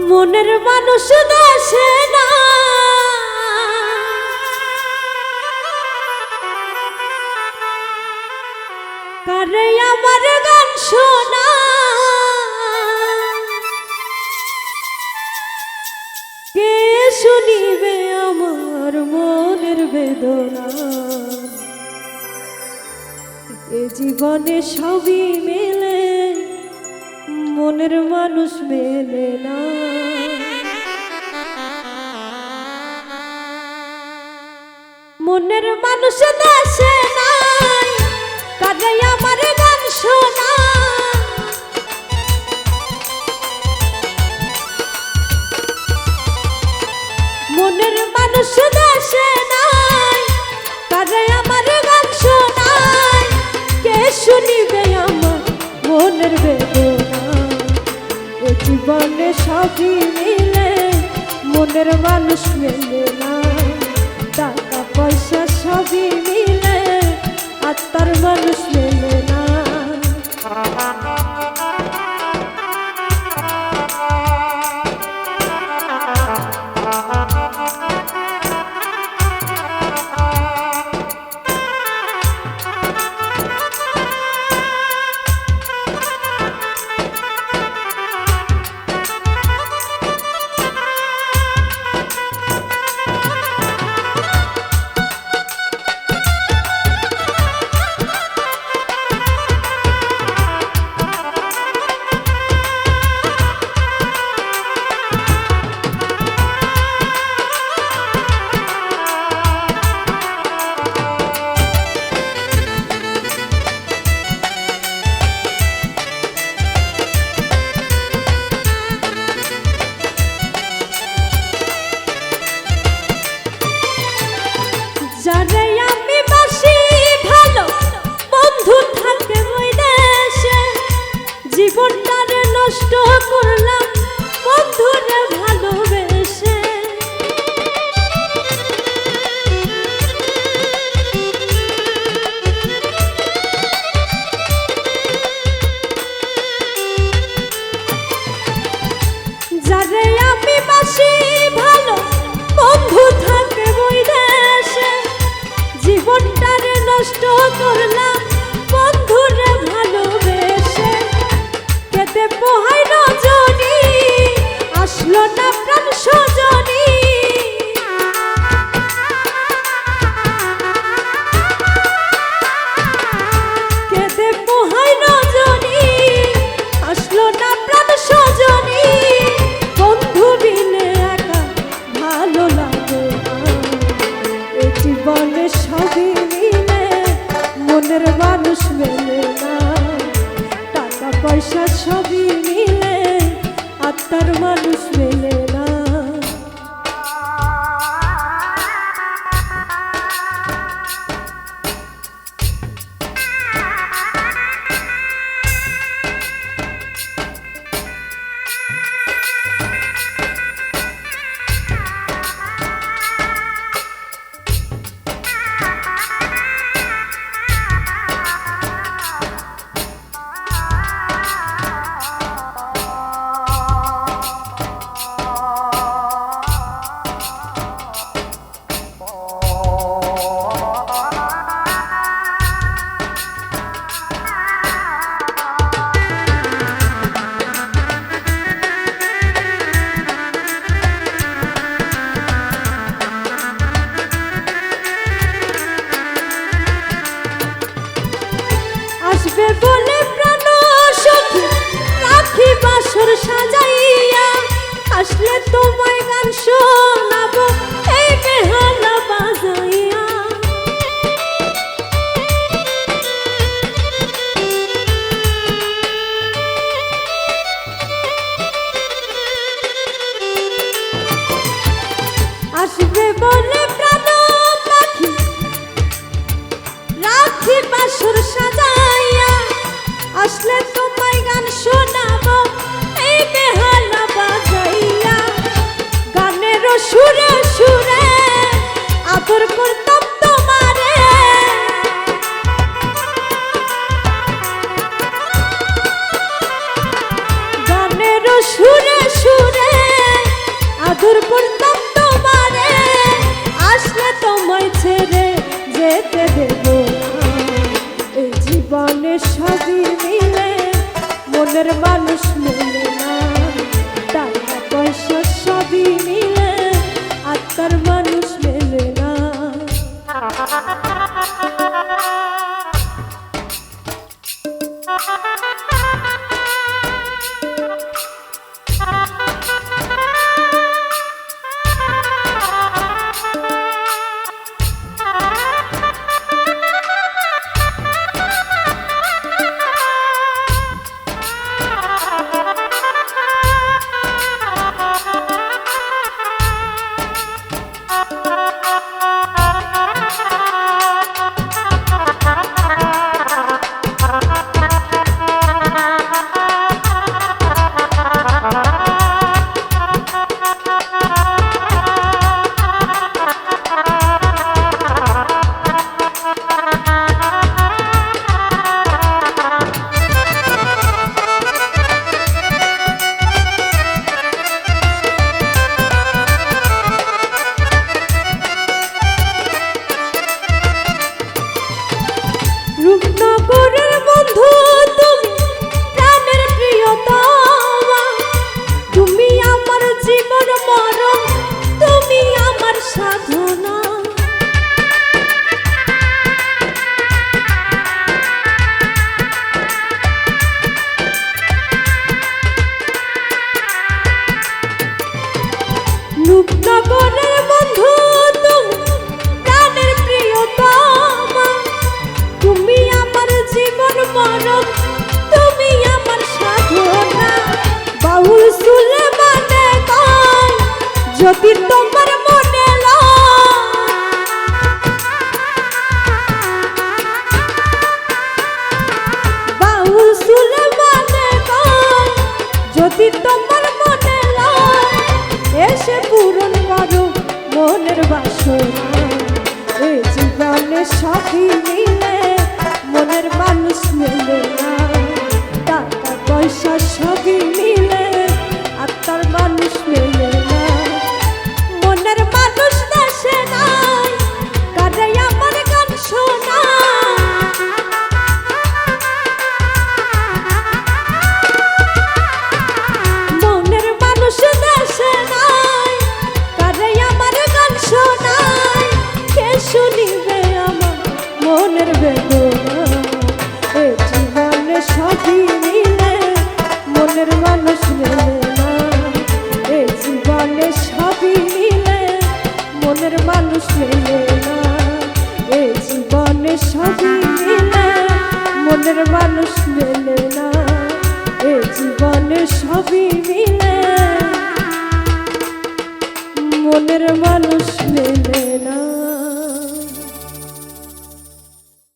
মনের মানুষ দেশে না কারে আমার গান শোনা কে শুনিবে আমার মনের বেদনা এ জীবনে সবই মেলে মনের মানুষ মেলে না মনের মানুষ দেশে নাই কারে আমার গান শোনা মনের মানুষ দেশে নাই কারে আমার গান শোনায় কে শুনিবে আমার মনের বেদনা এ জীবনে সবই মিলে মনের মানুষ মেলে না টাকা পয়সা সবই মিলে আত্মার মানুষ মেলে না যারে আমি বাসি ভালো বন্ধু থাকে ওই দেশে জীবনটারে নষ্ট করলাম বন্ধুরে ভালোবেসে যারে আমি বাসি ভালো বন্ধু থাকে ওই দেশে জীবনটারে নষ্ট করলাম বন্ধুরে ভালোবেসে কেটে পোহাই রজনী আসলো না প্রাণ সজনী কেটে পোহাই রজনী আসলো না প্রাণ সজনী বন্ধু বিনে একা ভালো লাগে এ জীবনে সবই মিলে মনের মানুষ মেলে না টাকা পয়সা সবই মিলে আত্মার মানুষ মেলে না মনের মানুষ মেলে না, টাকা পয়সা সবই মিলে আত্মার মানুষ মেলে না। রূপনগরের বন্ধু তুমি, প্রাণের প্রিয়তমা, তুমি আমার জীবন মরণ, তুমি আমার সাধনা। রূপনগরের বন্ধু তুমি, প্রাণের প্রিয়তমা, তুমি আমার জীবন মরণ, তুমি আমার সাধনা। বাউল সুলেমানে কয় যদি তোমার মনে বাউল সুলেমানে কয় যদি তোমার মনে এসে পূরণ করো মনের বাসনা। এই জীবনে সবই মিলে মনের মানুষ মেলে না, টাকা পয়সা সবই মিলে আত্মার মানুষ মেলে না। মনের মানুষ দেশে নাই, কারে আমার গান শোনা। মনের মানুষ দেশে নাই, কারে আমার গান শোনায়। কে শুনিবে আমার মনের বেদনা। এই জীবনে সবই মিলে মনের মানুষ মেলে না, এই জীবনে সবই মিলে মনের মানুষ মেলে না, এই জীবনে সবই মিলে মনের মানুষ মেলে না, এই জীবনে সবই মিলে মনের মানুষ মেলে না।